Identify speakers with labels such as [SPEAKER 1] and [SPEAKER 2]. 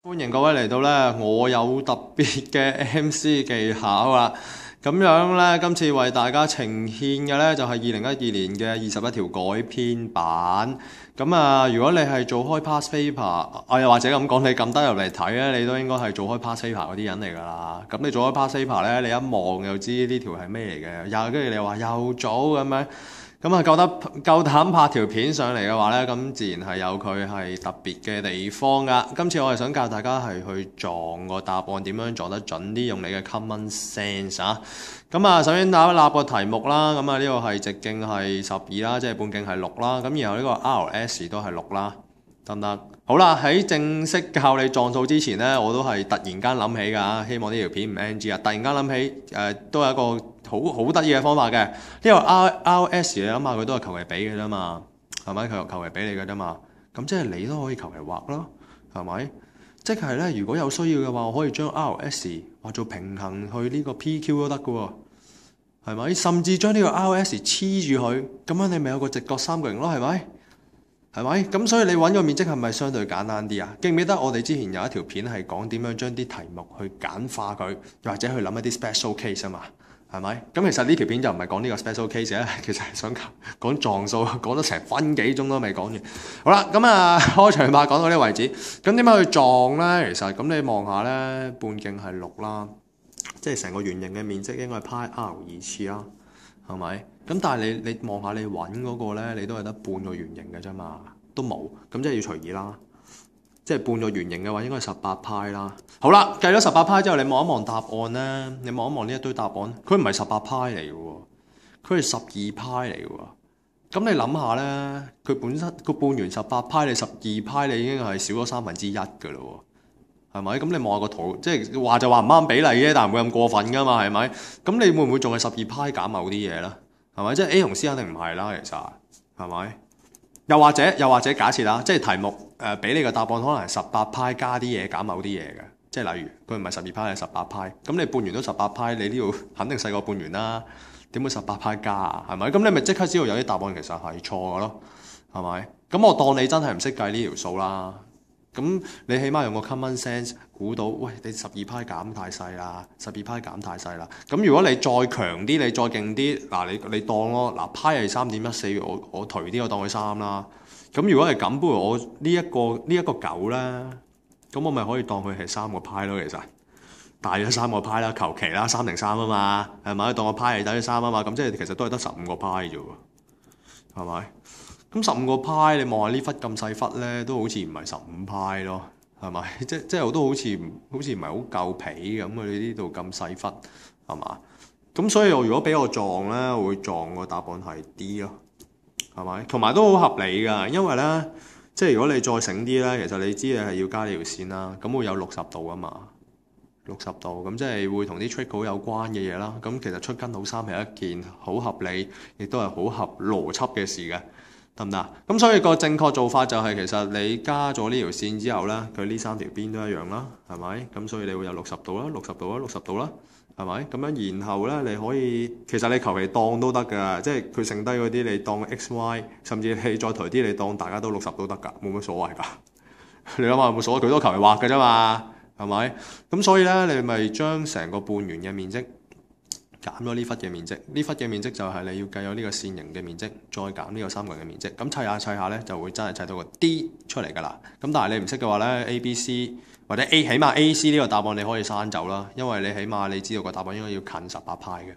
[SPEAKER 1] 歡迎各位嚟到呢，我有特別嘅 MC 技巧啦。咁樣呢，今次為大家呈獻嘅呢，就係2012年嘅21條改編版。咁啊，如果你係做開 past paper，又或者咁講，你撳得入嚟睇呢，你都應該係做開 past paper 嗰啲人嚟㗎啦。咁你做開 past paper 呢，你一望就知呢條係咩嚟嘅。又跟住你話又早咁樣。咁啊，夠膽拍條片上嚟嘅話呢，咁自然係有佢係特別嘅地方噶。今次我係想教大家係去撞個答案，點樣撞得準啲，用你嘅 common sense 啊。咁啊，首先打一立個題目啦。咁啊，呢個係直徑係12啦，即係半徑係6啦。咁然後呢個 RS 都係6啦，得唔得？好啦，喺正式教你撞數之前呢，我都係突然間諗起㗎。希望呢條片唔 NG 啊！突然間諗起都有一個好得意嘅方法嘅。呢個 RS 你諗下，佢都係求其俾嘅啫嘛，係咪？佢求其俾你嘅啫嘛。咁即係你都可以求其畫咯，係咪？即係咧，如果有需要嘅話，我可以將 RS 畫做平衡去呢個 PQ 都得嘅喎，係咪？甚至將呢個 RS 黐住佢，咁樣你咪有個直角三角形咯，係咪？係咪？咁所以你揾個面積係咪相對簡單啲啊？記唔記得我哋之前有一條片係講點樣將啲題目去簡化佢，又或者去諗一啲 special case 啊嘛？係咪？咁其實呢條片就唔係講呢個 special case 咧，其實係想講撞數，講咗成分幾鐘都未講完。好啦，咁啊開場白講到呢個為止。咁點樣去撞咧？其實咁你望下咧，半徑係6啦，即係成個圓形嘅面積應該係派 r2次啦，係咪？咁但係你望下你揾嗰個咧，你都係得半個圓形嘅啫嘛，都冇，咁即係要隨意啦。即係半個圓形嘅話，應該係18派啦。好啦，計咗18派之後，你望一望答案咧，你望一望呢一堆答案，佢唔係18派嚟嘅喎，佢係12派嚟嘅喎。咁你諗下咧，佢本身個半圓18派，你12派你已經係少咗1/3嘅啦喎，係咪？咁你望下個圖，即係話就話唔啱比例啫，但係唔會咁過分噶嘛，係咪？咁你會唔會仲係12派減某啲嘢咧？係咪？即係 A 同 C 肯定唔係啦，其實係咪？又或者假設啦，即係題目俾你嘅答案可能係18派加啲嘢減某啲嘢嘅，即係例如佢唔係12派係18派，咁你半圓都18派，你呢度肯定細過半圓啦，點會18派加啊？係咪？咁你咪即刻知道有啲答案其實係錯嘅咯，係咪？咁我當你真係唔識計呢條數啦，咁你起碼用個 common sense 估到，喂，你12派減太細啦，12派減太細啦。咁如果你再強啲，你再勁啲，嗱你當咯，嗱派係3.14，我頹啲，我當佢3啦。咁如果係咁，不如我呢一個9啦，咁我咪可以當佢係3個派咯。其實大咗3個派啦，求其啦，3定3啊嘛，係咪？當個派係等於3啊嘛，咁即係其實都係得15個派啫喎，係咪？咁15個派，你望下呢忽咁細忽咧，都好似唔係15派咯，係咪？即係我都好似唔係好夠皮咁啊！你呢度咁細忽，係嘛？咁所以如果俾我撞咧，我會撞個答案係 D 咯，係咪？同埋都好合理㗎，因為咧，即係如果你再醒啲咧，其實你知你係要加呢條線啦，咁會有60度啊嘛，60度咁即係會同啲 trick 好有關嘅嘢啦。咁其實出筋好衫係一件好合理，亦都係好合邏輯嘅事嘅。得唔得？咁所以個正確做法就係其實你加咗呢條線之後咧，佢呢3條邊都一樣啦，係咪？咁所以你會有60度啦、60度啦、60度啦，係咪？咁樣然後咧，你可以其實你求其當都得㗎，即係佢剩低嗰啲你當 X、Y， 甚至你再頹啲你當大家都60都得㗎，冇乜所謂㗎。你諗下有冇所謂？佢都求其畫㗎啫嘛，係咪？咁所以咧，你咪將成個半圓嘅面積減咗呢忽嘅面積，呢忽嘅面積就係你要計咗呢個線形嘅面積，再減呢個三角形嘅面積，咁砌下咧就會真係砌到個 D 出嚟㗎啦。咁但係你唔識嘅話咧 ，A、B、C 或者 A 起碼 A、C 呢個答案你可以刪走啦，因為你起碼你知道個答案應該要近18派嘅。